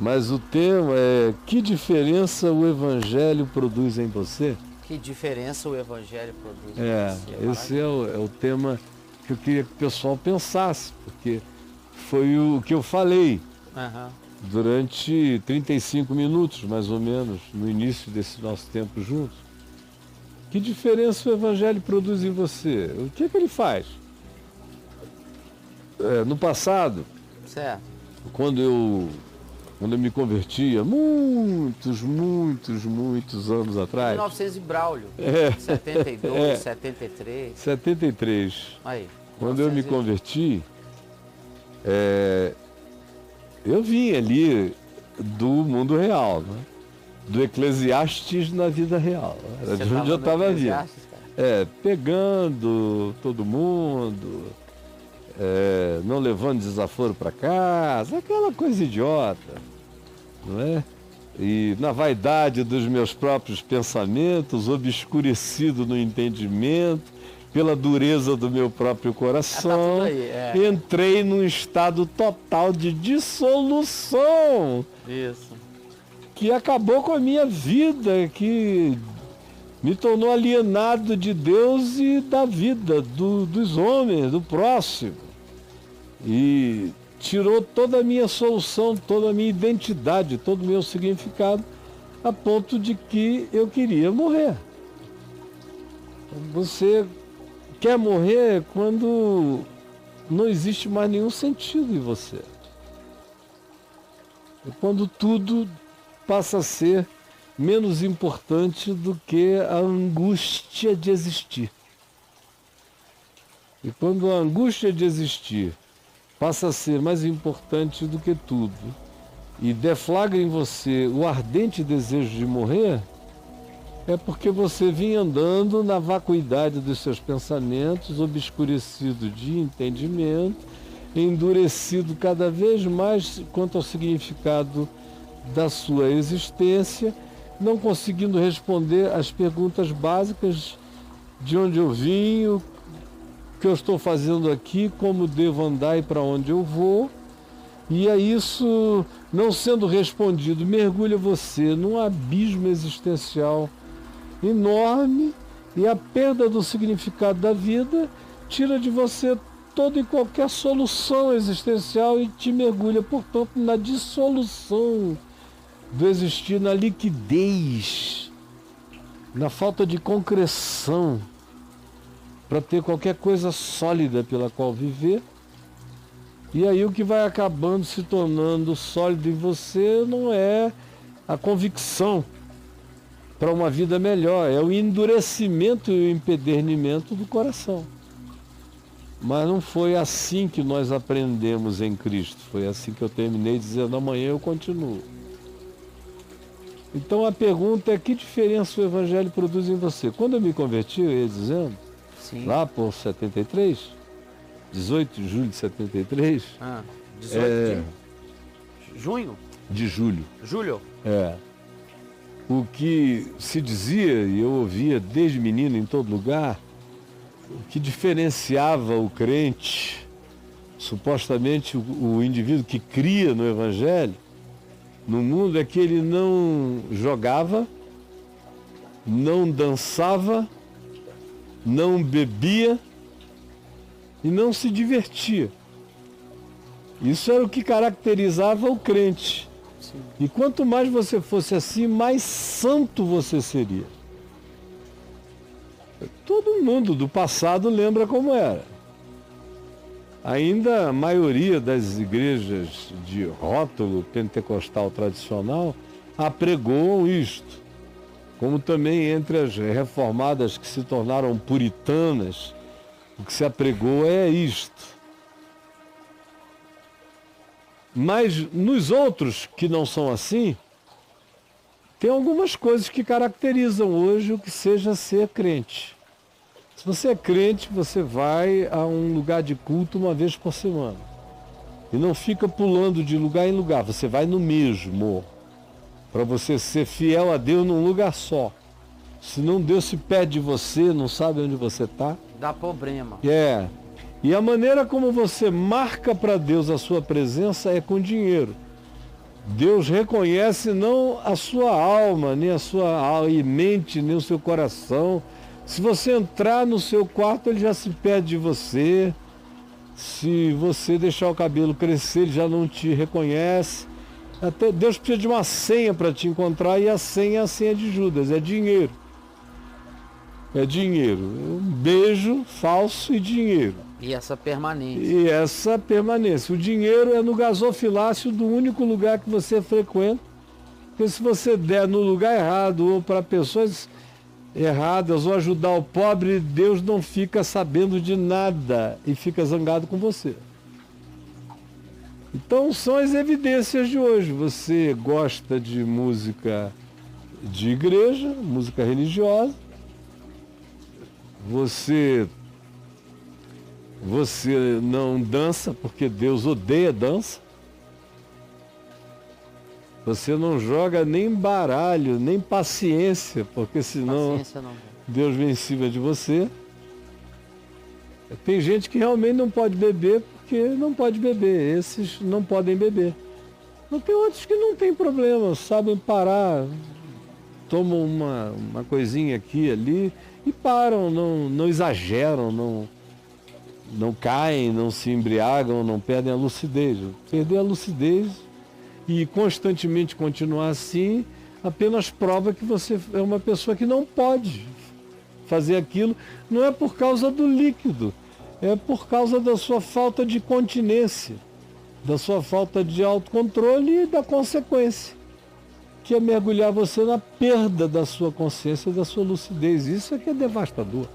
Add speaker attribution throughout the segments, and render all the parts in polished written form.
Speaker 1: Mas o tema é: que diferença o Evangelho produz em você?
Speaker 2: Que diferença o Evangelho produz em você?
Speaker 1: Esse é o tema que eu queria que o pessoal pensasse, porque foi o que eu falei durante 35 minutos, mais ou menos, no início desse nosso tempo juntos. Que diferença o Evangelho produz em você? O que ele faz? No passado,
Speaker 2: certo,
Speaker 1: quando eu me convertia, muitos anos atrás.
Speaker 2: 1900 e Braulio, 72, 73.
Speaker 1: 73.
Speaker 2: Aí,
Speaker 1: quando eu me converti, eu vim ali do mundo real, né? Do Eclesiastes na vida real. Era de onde eu estava vindo. Pegando todo mundo, não levando desaforo para casa, aquela coisa idiota, não é? E na vaidade dos meus próprios pensamentos, obscurecido no entendimento, pela dureza do meu próprio coração, entrei num estado total de dissolução.
Speaker 2: Isso.
Speaker 1: Que acabou com a minha vida, que me tornou alienado de Deus e da vida, dos homens, do próximo. E tirou toda a minha solução, toda a minha identidade, todo o meu significado, a ponto de que eu queria morrer. Você quer morrer quando não existe mais nenhum sentido em você. É quando tudo passa a ser menos importante do que a angústia de existir. E quando a angústia de existir passa a ser mais importante do que tudo e deflagra em você o ardente desejo de morrer, é porque você vinha andando na vacuidade dos seus pensamentos, obscurecido de entendimento, endurecido cada vez mais quanto ao significado da sua existência, não conseguindo responder às perguntas básicas: de onde eu vim, o que eu estou fazendo aqui, como devo andar e para onde eu vou. E a isso não sendo respondido, mergulha você num abismo existencial enorme, e a perda do significado da vida tira de você toda e qualquer solução existencial e te mergulha, portanto, na dissolução do existir, na liquidez, na falta de concreção para ter qualquer coisa sólida pela qual viver. E aí o que vai acabando se tornando sólido em você não é a convicção para uma vida melhor, é o endurecimento e o empedernimento do coração. Mas não foi assim que nós aprendemos em Cristo. Foi assim que eu terminei dizendo: amanhã eu continuo. Então a pergunta é: que diferença o Evangelho produz em você? Quando eu me converti, eu ia dizendo, lá por 73, 18 de julho de 73.
Speaker 2: 18 de junho?
Speaker 1: De julho.
Speaker 2: Julho?
Speaker 1: O que se dizia, e eu ouvia desde menino em todo lugar, o que diferenciava o crente, supostamente o indivíduo que cria no Evangelho, no mundo, é que ele não jogava, não dançava, não bebia e não se divertia. Isso era o que caracterizava o crente. Sim. E quanto mais você fosse assim, mais santo você seria. Todo mundo do passado lembra como era. Ainda a maioria das igrejas de rótulo pentecostal tradicional apregoam isto, como também entre as reformadas que se tornaram puritanas, o que se apregou é isto. Mas nos outros que não são assim, tem algumas coisas que caracterizam hoje o que seja ser crente. Se você é crente, você vai a um lugar de culto uma vez por semana. E não fica pulando de lugar em lugar, você vai no mesmo. Para você ser fiel a Deus num lugar só. Senão Deus se perde de você, não sabe onde você está.
Speaker 2: Dá problema.
Speaker 1: E a maneira como você marca para Deus a sua presença é com dinheiro. Deus reconhece não a sua alma, nem a sua mente, nem o seu coração. Se você entrar no seu quarto, ele já se perde de você. Se você deixar o cabelo crescer, ele já não te reconhece. Até Deus precisa de uma senha para te encontrar, e a senha é a senha de Judas, é dinheiro. É dinheiro. Um beijo falso e dinheiro.
Speaker 2: E essa permanência.
Speaker 1: E essa permanência. O dinheiro é no gasofilácio do único lugar que você frequenta. Porque se você der no lugar errado ou para pessoas erradas ou ajudar o pobre, Deus não fica sabendo de nada e fica zangado com você. Então são as evidências de hoje. Você gosta de música de igreja, música religiosa. Você não dança porque Deus odeia dança. Você não joga nem baralho, nem paciência, porque senão Deus vem em cima de você. Tem gente que realmente não pode beber porque não pode beber. Esses não podem beber. Mas tem outros que não tem problema, sabem parar, tomam uma coisinha aqui e ali e param, não exageram, não caem, não se embriagam, não perdem a lucidez. Perder a lucidez e constantemente continuar assim apenas prova que você é uma pessoa que não pode fazer aquilo. Não é por causa do líquido, é por causa da sua falta de continência, da sua falta de autocontrole e da consequência, que é mergulhar você na perda da sua consciência e da sua lucidez. Isso é que é devastador.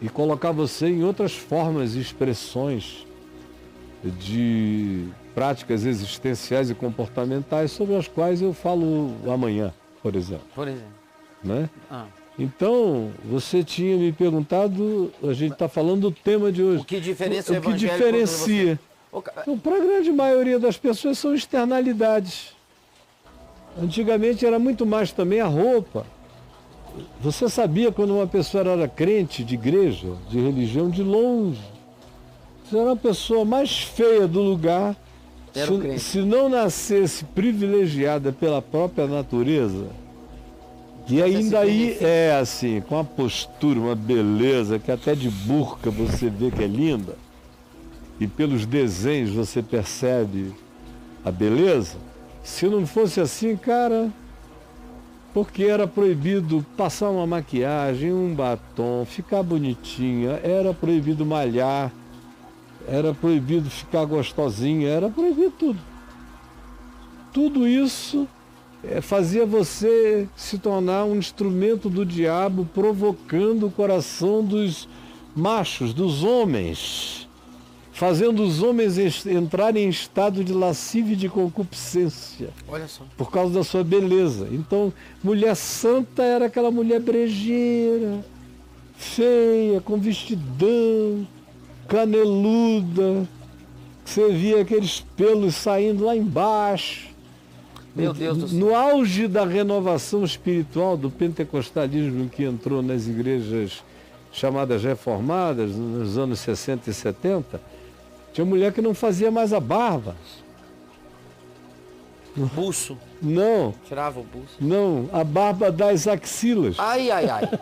Speaker 1: E colocar você em outras formas e expressões de práticas existenciais e comportamentais sobre as quais eu falo amanhã, por exemplo.
Speaker 2: Por exemplo.
Speaker 1: Né? Então, você tinha me perguntado, a gente está falando do tema de hoje.
Speaker 2: O que diferencia
Speaker 1: o que diferencia? Então, para a grande maioria das pessoas são externalidades. Antigamente era muito mais também a roupa. Você sabia quando uma pessoa era crente de igreja, de religião, de longe. Você era a pessoa mais feia do lugar. Se não nascesse privilegiada pela própria natureza, e ainda aí é assim, com uma postura, uma beleza, que até de burca você vê que é linda, e pelos desenhos você percebe a beleza. Se não fosse assim, cara, porque era proibido passar uma maquiagem, um batom, ficar bonitinha, era proibido malhar, era proibido ficar gostosinha, era proibido tudo. Tudo isso fazia você se tornar um instrumento do diabo, provocando o coração dos machos, dos homens, fazendo os homens entrarem em estado de lascívia e de concupiscência.
Speaker 2: Olha só.
Speaker 1: Por causa da sua beleza. Então, mulher santa era aquela mulher brejeira, feia, com vestidão, caneluda, você via aqueles pelos saindo lá embaixo.
Speaker 2: Meu Deus do céu.
Speaker 1: No auge da renovação espiritual do pentecostalismo que entrou nas igrejas chamadas reformadas, nos anos 60 e 70, tinha mulher que não fazia mais a barba.
Speaker 2: Buço.
Speaker 1: Não.
Speaker 2: Tirava o buço.
Speaker 1: Não, a barba das axilas.
Speaker 2: Ai, ai, ai.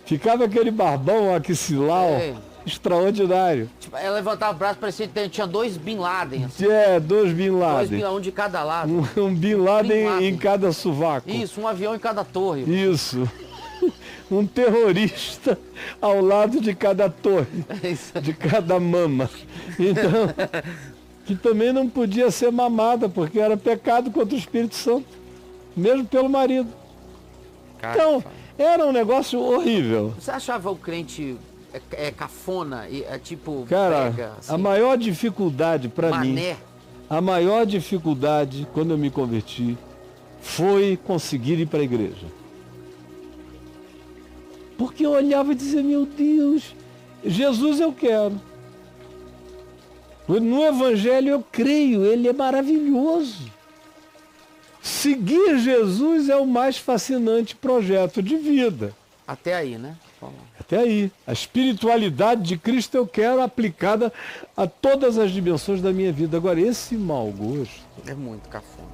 Speaker 1: Ficava aquele barbão axilar extraordinário.
Speaker 2: Tipo, ela levantava o braço, parecia que tinha 2 Bin Laden. Assim.
Speaker 1: Dois Bin Laden.
Speaker 2: 2 Bin Laden, um de cada lado.
Speaker 1: Um Bin Laden em cada sovaco.
Speaker 2: Isso, um avião em cada torre.
Speaker 1: Isso. Um terrorista ao lado de cada torre, de cada mama. Então, que também não podia ser mamada, porque era pecado contra o Espírito Santo, mesmo pelo marido. Então, era um negócio horrível.
Speaker 2: Você achava o crente cafona, tipo,
Speaker 1: cara,
Speaker 2: pega, assim,
Speaker 1: a maior dificuldade para mim, a maior dificuldade quando eu me converti, foi conseguir ir para a igreja. Porque eu olhava e dizia, meu Deus, Jesus eu quero. No Evangelho eu creio, ele é maravilhoso. Seguir Jesus é o mais fascinante projeto de vida.
Speaker 2: Até aí, né?
Speaker 1: Até aí. A espiritualidade de Cristo eu quero aplicada a todas as dimensões da minha vida. Agora, esse mau gosto...
Speaker 2: É muito cafona.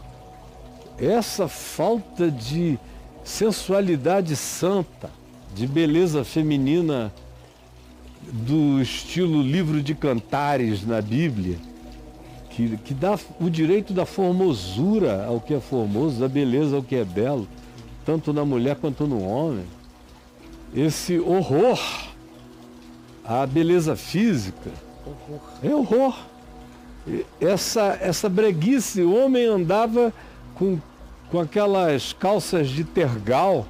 Speaker 1: Essa falta de sensualidade santa, de beleza feminina do estilo livro de cantares na Bíblia, que dá o direito da formosura ao que é formoso, da beleza ao que é belo, tanto na mulher quanto no homem. Esse horror à beleza física é horror. Essa breguice, o homem andava com aquelas calças de tergal,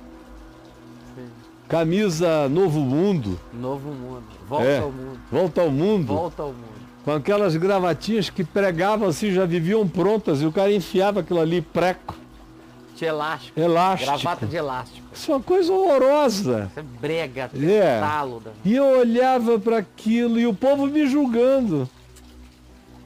Speaker 1: camisa Novo Mundo.
Speaker 2: Novo Mundo. Volta ao mundo.
Speaker 1: Volta ao mundo.
Speaker 2: Volta ao mundo.
Speaker 1: Com aquelas gravatinhas que pregavam assim, já viviam prontas, e o cara enfiava aquilo ali, preco.
Speaker 2: De elástico.
Speaker 1: Elástico.
Speaker 2: Gravata de elástico.
Speaker 1: Isso é uma coisa horrorosa.
Speaker 2: Isso é brega, talo.
Speaker 1: E eu olhava para aquilo e o povo me julgando.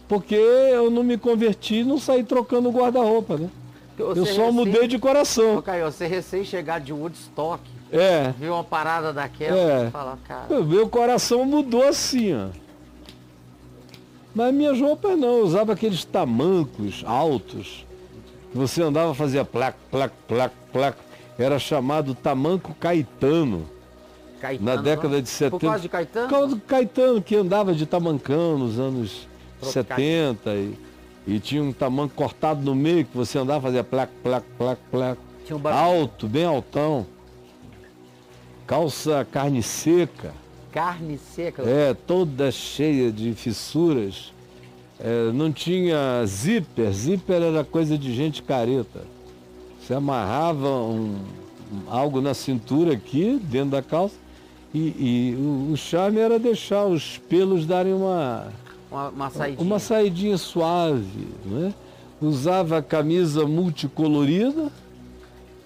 Speaker 1: Porque eu não me converti e não saí trocando o guarda-roupa, né? Eu só mudei de coração.
Speaker 2: Ô, Caio, você recém-chegado de Woodstock,
Speaker 1: É.
Speaker 2: viu uma parada daquela, fala, cara...
Speaker 1: Meu coração mudou assim, ó. Mas minhas roupas não, eu usava aqueles tamancos altos. Que você andava, fazia plac, plac, plac, plac. Era chamado tamanco Caetano.
Speaker 2: Caetano,
Speaker 1: na década de 70.
Speaker 2: Por causa de Caetano?
Speaker 1: Por causa do Caetano, que andava de tamancão nos anos 70 e tinha um tamanco cortado no meio, que você andava, fazia plac, plac, plac, plac.
Speaker 2: Tinha um barulho.
Speaker 1: Alto, bem altão. Calça carne seca.
Speaker 2: Carne seca?
Speaker 1: Toda cheia de fissuras. Não tinha zíper. Zíper era coisa de gente careta. Você amarrava algo na cintura aqui, dentro da calça, e o charme era deixar os pelos darem uma saidinha suave, né? Usava camisa multicolorida.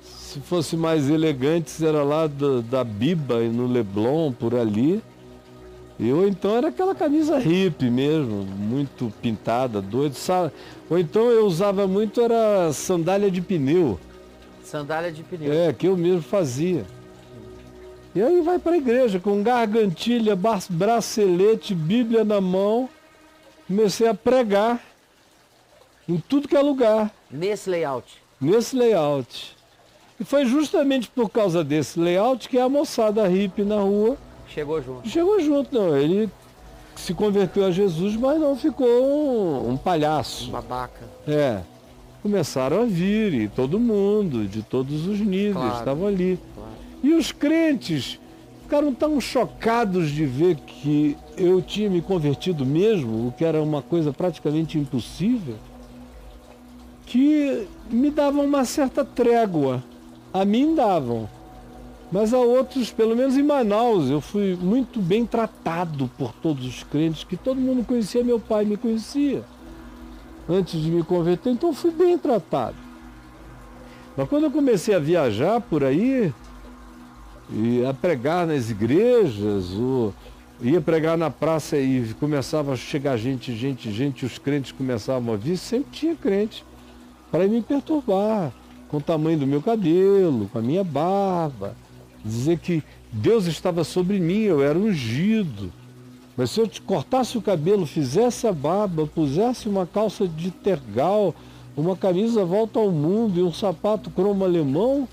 Speaker 1: Se fosse mais elegante, era lá da Biba e no Leblon, por ali. Ou então era aquela camisa hippie mesmo, muito pintada, doido. Ou então eu usava muito, era sandália de pneu.
Speaker 2: Sandália de pneu.
Speaker 1: Que eu mesmo fazia. E aí vai para a igreja com gargantilha, bracelete, Bíblia na mão. Comecei a pregar em tudo que é lugar.
Speaker 2: Nesse layout?
Speaker 1: Nesse layout. E foi justamente por causa desse layout que a moçada hippie na rua
Speaker 2: chegou junto.
Speaker 1: Chegou junto, não. Ele se converteu a Jesus, mas não ficou um palhaço.
Speaker 2: Um babaca.
Speaker 1: Começaram a vir, e todo mundo, de todos os níveis, estavam ali.
Speaker 2: Claro.
Speaker 1: E os crentes ficaram tão chocados de ver que eu tinha me convertido mesmo, o que era uma coisa praticamente impossível, que me davam uma certa trégua. A mim davam. Mas a outros, pelo menos em Manaus, eu fui muito bem tratado por todos os crentes, que todo mundo conhecia, meu pai me conhecia, antes de me converter, então fui bem tratado. Mas quando eu comecei a viajar por aí, e a pregar nas igrejas, ou ia pregar na praça e começava a chegar gente, os crentes começavam a vir, sempre tinha crente, para me perturbar, com o tamanho do meu cabelo, com a minha barba, dizer que Deus estava sobre mim, eu era ungido. Mas se eu te cortasse o cabelo, fizesse a barba, pusesse uma calça de tergal, uma camisa volta ao mundo e um sapato cromo alemão,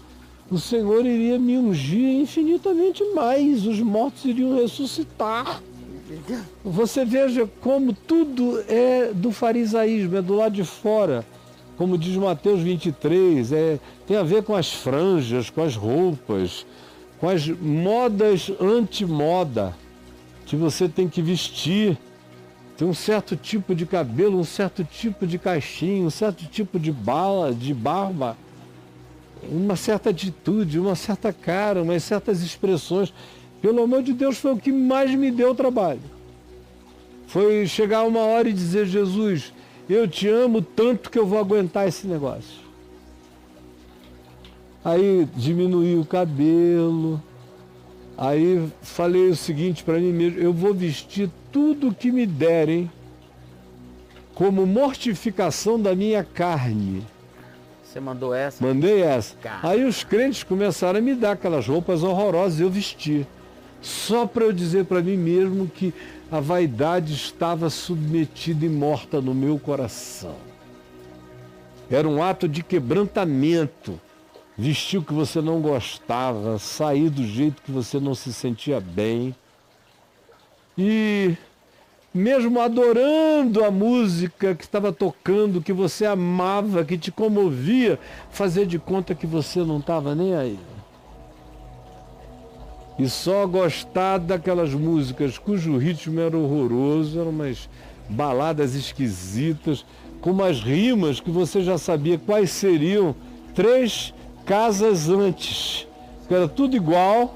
Speaker 1: o Senhor iria me ungir infinitamente mais, os mortos iriam ressuscitar. Você veja como tudo é do farisaísmo, é do lado de fora. Como diz Mateus 23, tem a ver com as franjas, com as roupas, com as modas anti-moda que você tem que vestir. Tem um certo tipo de cabelo, um certo tipo de caixinha, um certo tipo de barba, uma certa atitude, uma certa cara, umas certas expressões. Pelo amor de Deus, foi o que mais me deu trabalho. Foi chegar uma hora e dizer: Jesus, eu te amo tanto que eu vou aguentar esse negócio. Aí diminuí o cabelo. Aí falei o seguinte para mim mesmo: eu vou vestir tudo que me derem como mortificação da minha carne.
Speaker 2: Você mandou essa?
Speaker 1: Mandei essa.
Speaker 2: Cara.
Speaker 1: Aí os crentes começaram a me dar aquelas roupas horrorosas e eu vesti. só para eu dizer para mim mesmo que a vaidade estava submetida e morta no meu coração. Era um ato de quebrantamento. Vestir o que você não gostava, sair do jeito que você não se sentia bem. E mesmo adorando a música que estava tocando, que você amava, que te comovia, fazer de conta que você não estava nem aí. E só gostar daquelas músicas cujo ritmo era horroroso, eram umas baladas esquisitas, com umas rimas que você já sabia quais seriam 3 casas antes. Era tudo igual.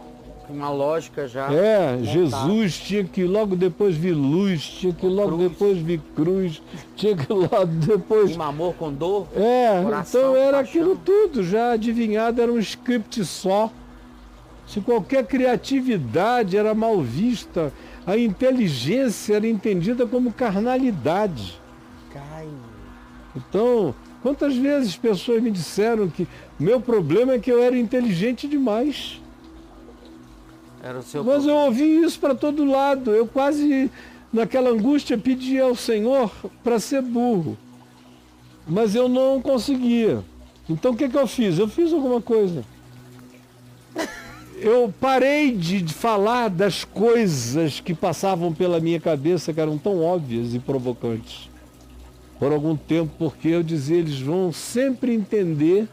Speaker 2: Uma lógica já.
Speaker 1: Montada. Jesus tinha que logo depois vir luz, tinha que logo depois vir cruz, tinha que logo depois...
Speaker 2: Um amor com dor.
Speaker 1: Coração, então era paixão. Aquilo tudo, já adivinhado, era um script só. Se qualquer criatividade era mal vista, a inteligência era entendida como carnalidade. Então, quantas vezes pessoas me disseram que meu problema é que eu era inteligente demais. Mas eu ouvi isso para todo lado. Eu quase, naquela angústia, pedi ao Senhor para ser burro. Mas eu não conseguia. Então o que eu fiz? Eu fiz alguma coisa. Eu parei de falar das coisas que passavam pela minha cabeça, que eram tão óbvias e provocantes. Por algum tempo, porque eu dizia, eles vão sempre entender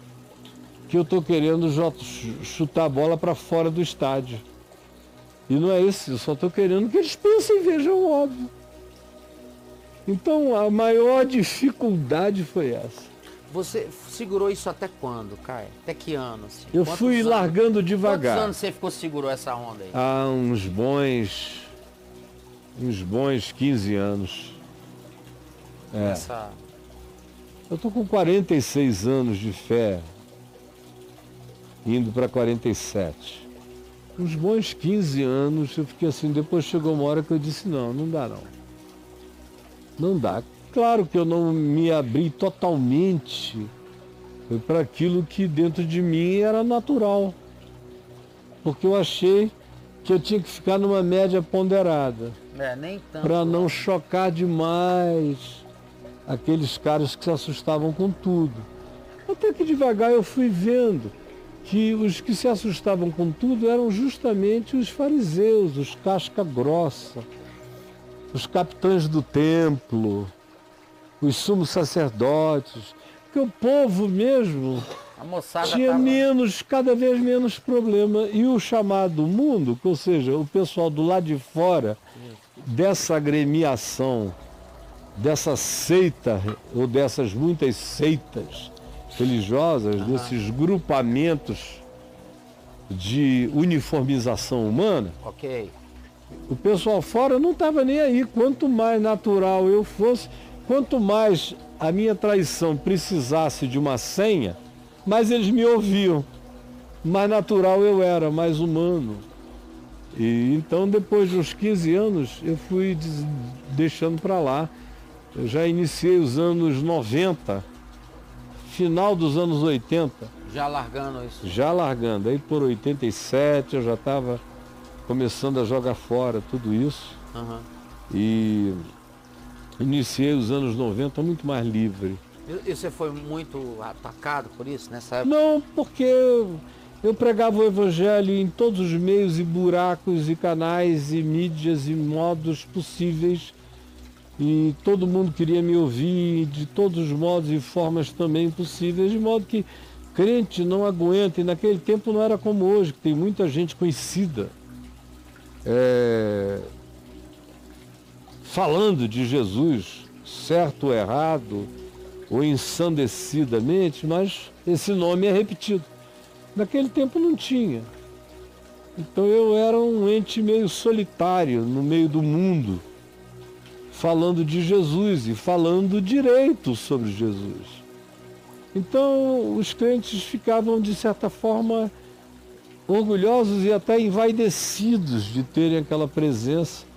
Speaker 1: que eu estou querendo chutar a bola para fora do estádio. E não é isso, eu só estou querendo que eles pensem e vejam o óbvio. Então, a maior dificuldade foi essa.
Speaker 2: Você segurou isso até quando, Caio? Até que ano? Assim?
Speaker 1: Eu fui largando devagar.
Speaker 2: Quantos anos você segurou essa onda aí?
Speaker 1: Há uns bons 15 anos. Eu estou com 46 anos de fé, indo para 47. Uns bons 15 anos eu fiquei assim, depois chegou uma hora que eu disse, não dá não. Não dá. Claro que eu não me abri totalmente para aquilo que dentro de mim era natural. Porque eu achei que eu tinha que ficar numa média ponderada.
Speaker 2: Nem tanto.
Speaker 1: Para não chocar demais aqueles caras que se assustavam com tudo. Até que devagar eu fui vendo que os que se assustavam com tudo eram justamente os fariseus, os casca grossa, os capitães do templo, os sumos sacerdotes, porque o povo mesmo tinha cada vez menos problema. E o chamado mundo, ou seja, o pessoal do lado de fora dessa agremiação, dessa seita, ou dessas muitas seitas religiosas, desses grupamentos de uniformização humana, o pessoal fora não estava nem aí. Quanto mais natural eu fosse, quanto mais a minha traição precisasse de uma senha, mais eles me ouviam. Mais natural eu era, mais humano. E então, depois de uns 15 anos, eu fui deixando para lá. Eu já iniciei os anos 90, final dos anos 80.
Speaker 2: Já largando isso?
Speaker 1: Já largando. Aí por 87 eu já estava começando a jogar fora tudo isso. E iniciei os anos 90 muito mais livre.
Speaker 2: E você foi muito atacado por isso nessa época?
Speaker 1: Não, porque eu pregava o evangelho em todos os meios e buracos e canais e mídias e modos possíveis. E todo mundo queria me ouvir de todos os modos e formas também possíveis, de modo que crente não aguenta. E naquele tempo não era como hoje, que tem muita gente conhecida falando de Jesus, certo ou errado, ou ensandecidamente, mas esse nome é repetido. Naquele tempo não tinha. Então eu era um ente meio solitário no meio do mundo, falando de Jesus e falando direito sobre Jesus. Então os crentes ficavam, de certa forma, orgulhosos e até envaidecidos de terem aquela presença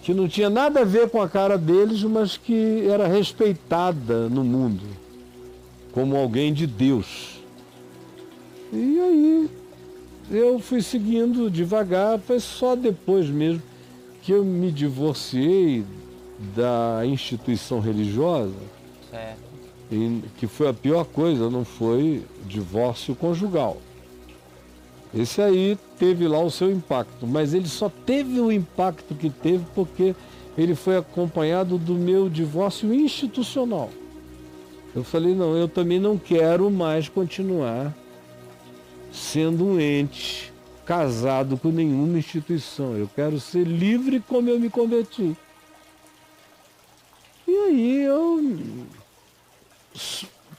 Speaker 1: que não tinha nada a ver com a cara deles, mas que era respeitada no mundo como alguém de Deus. E aí eu fui seguindo devagar, foi só depois mesmo que eu me divorciei da instituição religiosa, que foi a pior coisa, não foi divórcio conjugal. Esse aí teve lá o seu impacto, mas ele só teve o impacto que teve porque ele foi acompanhado do meu divórcio institucional. Eu falei, não, eu também não quero mais continuar sendo um ente casado com nenhuma instituição. Eu quero ser livre como eu me converti. E aí eu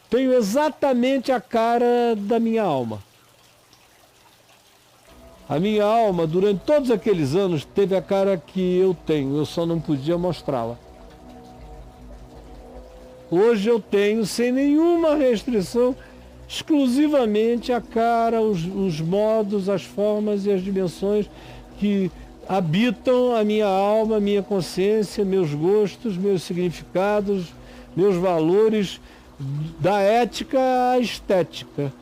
Speaker 1: tenho exatamente a cara da minha alma. A minha alma, durante todos aqueles anos, teve a cara que eu tenho, eu só não podia mostrá-la. Hoje eu tenho, sem nenhuma restrição, exclusivamente a cara, os modos, as formas e as dimensões que habitam a minha alma, a minha consciência, meus gostos, meus significados, meus valores, da ética à estética,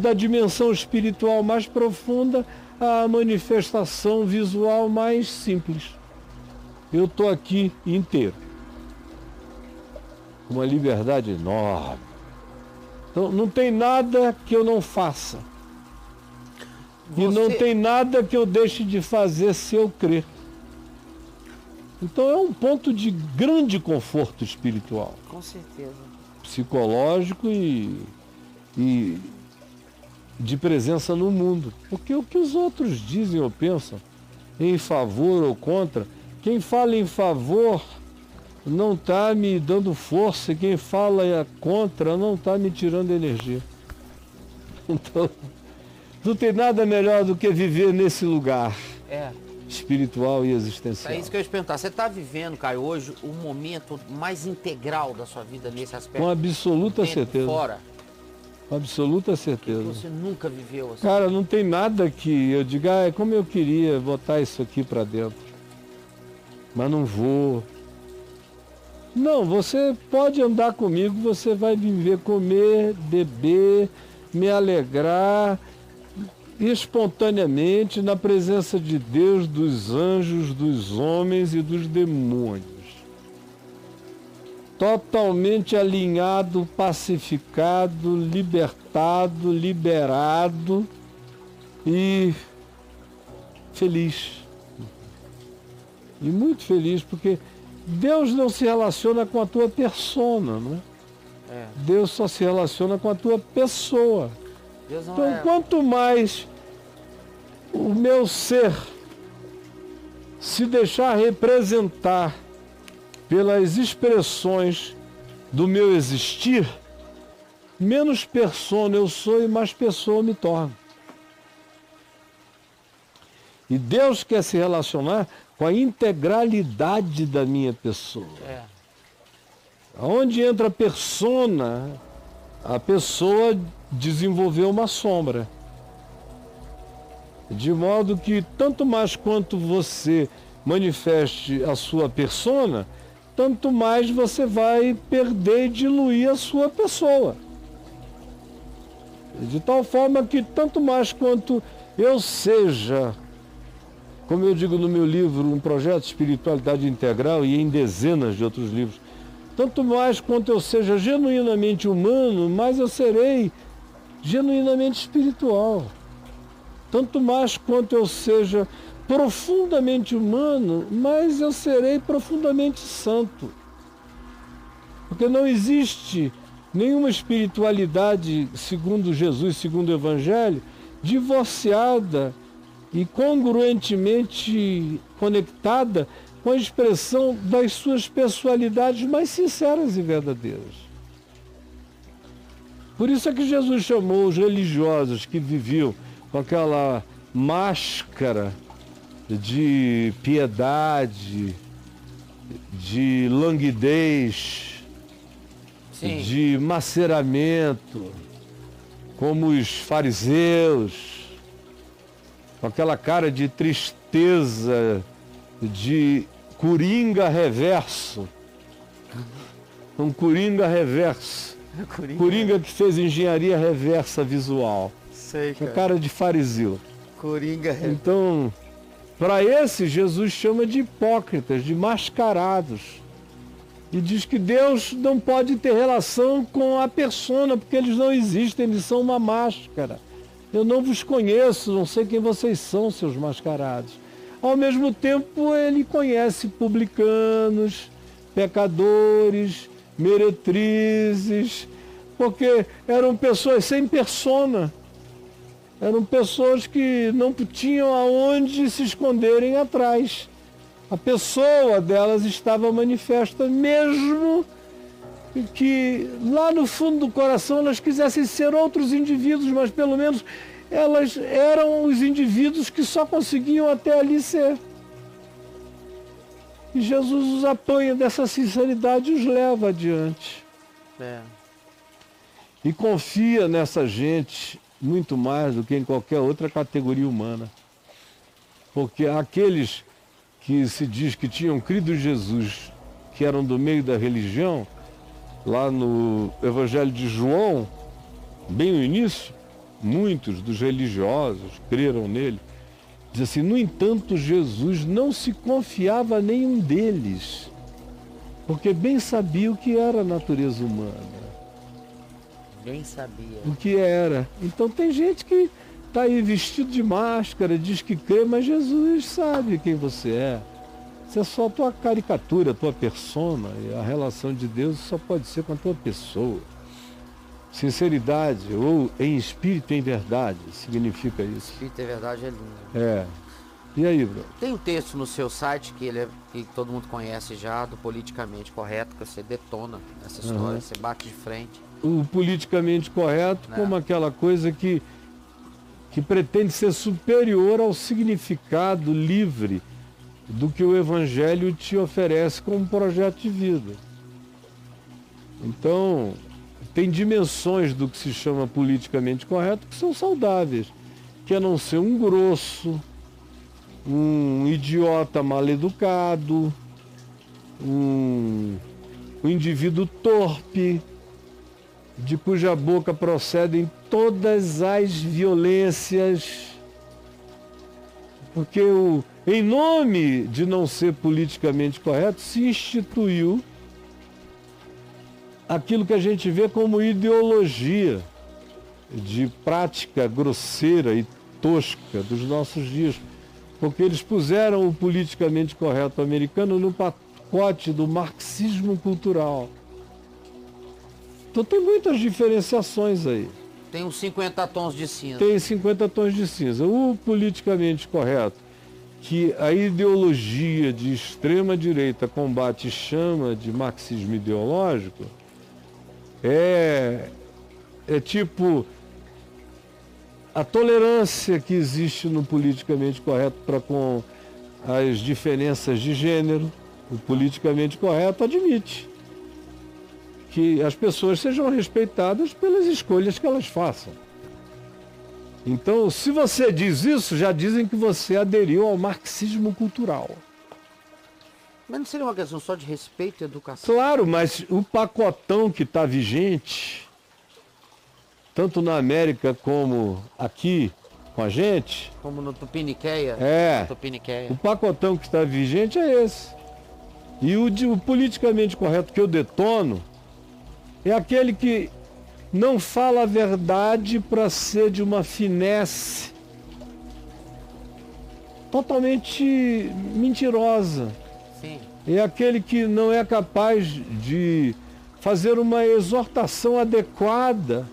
Speaker 1: da dimensão espiritual mais profunda à manifestação visual mais simples. Eu estou aqui inteiro. Uma liberdade enorme. Então, não tem nada que eu não faça. E não tem nada que eu deixe de fazer se eu crer. Então é um ponto de grande conforto espiritual.
Speaker 2: Com certeza.
Speaker 1: Psicológico e de presença no mundo. Porque o que os outros dizem ou pensam, em favor ou contra, quem fala em favor não está me dando força, e quem fala contra não está me tirando energia. Então, não tem nada melhor do que viver nesse lugar espiritual e existencial.
Speaker 2: É isso que eu ia te perguntar. Você está vivendo, Caio, hoje o momento mais integral da sua vida nesse aspecto?
Speaker 1: Com absoluta certeza.
Speaker 2: Fora?
Speaker 1: Com absoluta certeza.
Speaker 2: Que você nunca viveu assim?
Speaker 1: Cara, não tem nada que eu diga, como eu queria botar isso aqui para dentro. Mas não vou. Não, você pode andar comigo, você vai me ver comer, beber, me alegrar espontaneamente na presença de Deus, dos anjos, dos homens e dos demônios. Totalmente alinhado, pacificado, libertado, liberado e feliz. E muito feliz, porque Deus não se relaciona com a tua persona, não é? Deus só se relaciona com a tua pessoa. Então, quanto mais o meu ser se deixar representar pelas expressões do meu existir, menos persona eu sou e mais pessoa me torno. E Deus quer se relacionar com a integralidade da minha pessoa. Onde entra a persona, a pessoa desenvolveu uma sombra. De modo que tanto mais quanto você manifeste a sua persona, tanto mais você vai perder e diluir a sua pessoa. De tal forma que tanto mais quanto eu seja, como eu digo no meu livro, um projeto de espiritualidade integral e em dezenas de outros livros, tanto mais quanto eu seja genuinamente humano, mais eu serei genuinamente espiritual. Tanto mais quanto eu seja profundamente humano, mais eu serei profundamente santo. Porque não existe nenhuma espiritualidade, segundo Jesus, segundo o Evangelho, divorciada e congruentemente conectada com a expressão das suas pessoalidades mais sinceras e verdadeiras. Por isso é que Jesus chamou os religiosos que viviam com aquela máscara de piedade, de languidez, de maceramento, como os fariseus, com aquela cara de tristeza, de coringa reverso. Um coringa reverso. Coringa que fez engenharia reversa visual.
Speaker 2: Sei,
Speaker 1: com cara de fariseu.
Speaker 2: Coringa.
Speaker 1: Então, para esse, Jesus chama de hipócritas, de mascarados. E diz que Deus não pode ter relação com a persona, porque eles não existem, eles são uma máscara. Eu não vos conheço, não sei quem vocês são, seus mascarados. Ao mesmo tempo, ele conhece publicanos, pecadores, meretrizes, porque eram pessoas sem persona. Eram pessoas que não tinham aonde se esconderem atrás. A pessoa delas estava manifesta, mesmo que lá no fundo do coração elas quisessem ser outros indivíduos, mas pelo menos elas eram os indivíduos que só conseguiam até ali ser. E Jesus os apanha dessa sinceridade e os leva adiante. E confia nessa gente muito mais do que em qualquer outra categoria humana. Porque aqueles que se diz que tinham crido em Jesus, que eram do meio da religião, lá no Evangelho de João, bem no início, muitos dos religiosos creram nele. Diz assim: no entanto, Jesus não se confiava a nenhum deles, porque bem sabia o que era a natureza humana.
Speaker 2: Bem sabia.
Speaker 1: O que era. Então tem gente que está aí vestido de máscara, diz que crê, mas Jesus sabe quem você é. Isso é só a tua caricatura, a tua persona, e a relação de Deus só pode ser com a tua pessoa. Sinceridade, ou em espírito e em verdade, significa isso.
Speaker 2: Espírito e verdade é lindo.
Speaker 1: É. E aí, Bruno?
Speaker 2: Tem um texto no seu site que todo mundo conhece já, do Politicamente Correto, que você detona essa história, você bate de frente.
Speaker 1: O politicamente correto como aquela coisa que pretende ser superior ao significado livre do que o Evangelho te oferece como projeto de vida. Então, tem dimensões do que se chama politicamente correto que são saudáveis, que é não ser um grosso, um idiota mal educado, um indivíduo torpe, de cuja boca procedem todas as violências, porque em nome de não ser politicamente correto, se instituiu aquilo que a gente vê como ideologia de prática grosseira e tosca dos nossos dias, porque eles puseram o politicamente correto americano no pacote do marxismo cultural. Então tem muitas diferenciações aí.
Speaker 2: Tem uns 50 tons de cinza.
Speaker 1: Tem 50 tons de cinza. O politicamente correto, que a ideologia de extrema direita combate e chama de marxismo ideológico, é tipo a tolerância que existe no politicamente correto para com as diferenças de gênero. O politicamente correto admite que as pessoas sejam respeitadas pelas escolhas que elas façam. Então, se você diz isso, já dizem que você aderiu ao marxismo cultural.
Speaker 2: Mas não seria uma questão só de respeito e educação?
Speaker 1: Claro, mas o pacotão que está vigente, tanto na América como aqui com a gente...
Speaker 2: Como no Tupiniqueia?
Speaker 1: O pacotão que está vigente é esse. E o politicamente correto que eu detono é aquele que não fala a verdade para ser de uma finesse totalmente mentirosa.
Speaker 2: Sim.
Speaker 1: É aquele que não é capaz de fazer uma exortação adequada,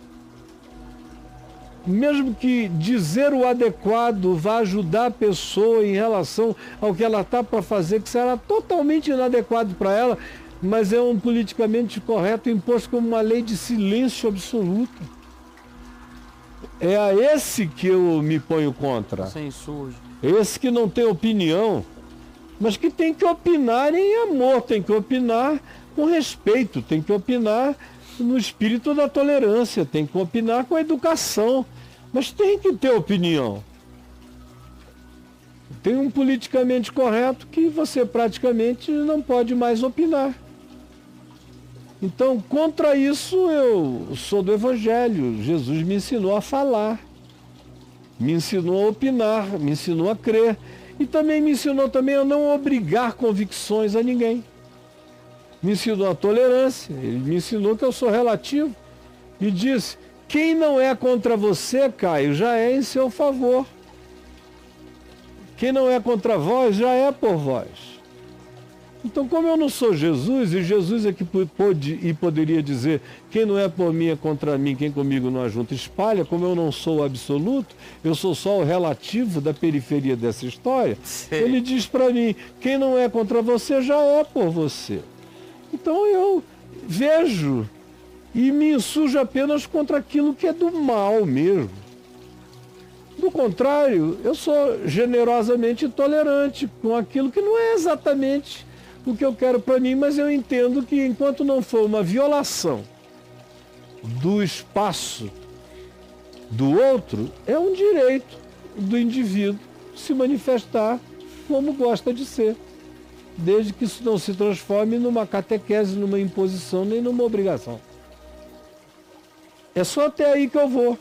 Speaker 1: mesmo que dizer o adequado vá ajudar a pessoa em relação ao que ela está para fazer, que será totalmente inadequado para ela, mas é um politicamente correto imposto como uma lei de silêncio absoluto. É a esse que eu me ponho contra.
Speaker 2: Sem sujo.
Speaker 1: Esse que não tem opinião, mas que tem que opinar em amor, tem que opinar com respeito, tem que opinar no espírito da tolerância, tem que opinar com a educação, mas tem que ter opinião. Tem um politicamente correto que você praticamente não pode mais opinar. Então, contra isso, eu sou do Evangelho. Jesus me ensinou a falar. me ensinou a opinar, me ensinou a crer e também me ensinou também a não obrigar convicções a ninguém. Me ensinou a tolerância, ele me ensinou que eu sou relativo e disse: quem não é contra você, Caio, já é em seu favor. Quem não é contra vós, já é por vós. Então, como eu não sou Jesus, e Jesus é que pôde e poderia dizer: quem não é por mim é contra mim, quem comigo não ajunta espalha, como eu não sou o absoluto, eu sou só o relativo da periferia dessa história,
Speaker 2: Sim.
Speaker 1: ele diz para mim: quem não é contra você, já é por você. Então eu vejo e me insurjo apenas contra aquilo que é do mal mesmo. Do contrário, eu sou generosamente tolerante com aquilo que não é exatamente o que eu quero para mim, mas eu entendo que enquanto não for uma violação do espaço do outro, é um direito do indivíduo se manifestar como gosta de ser, desde que isso não se transforme numa catequese, numa imposição, nem numa obrigação. É só até aí que eu vou.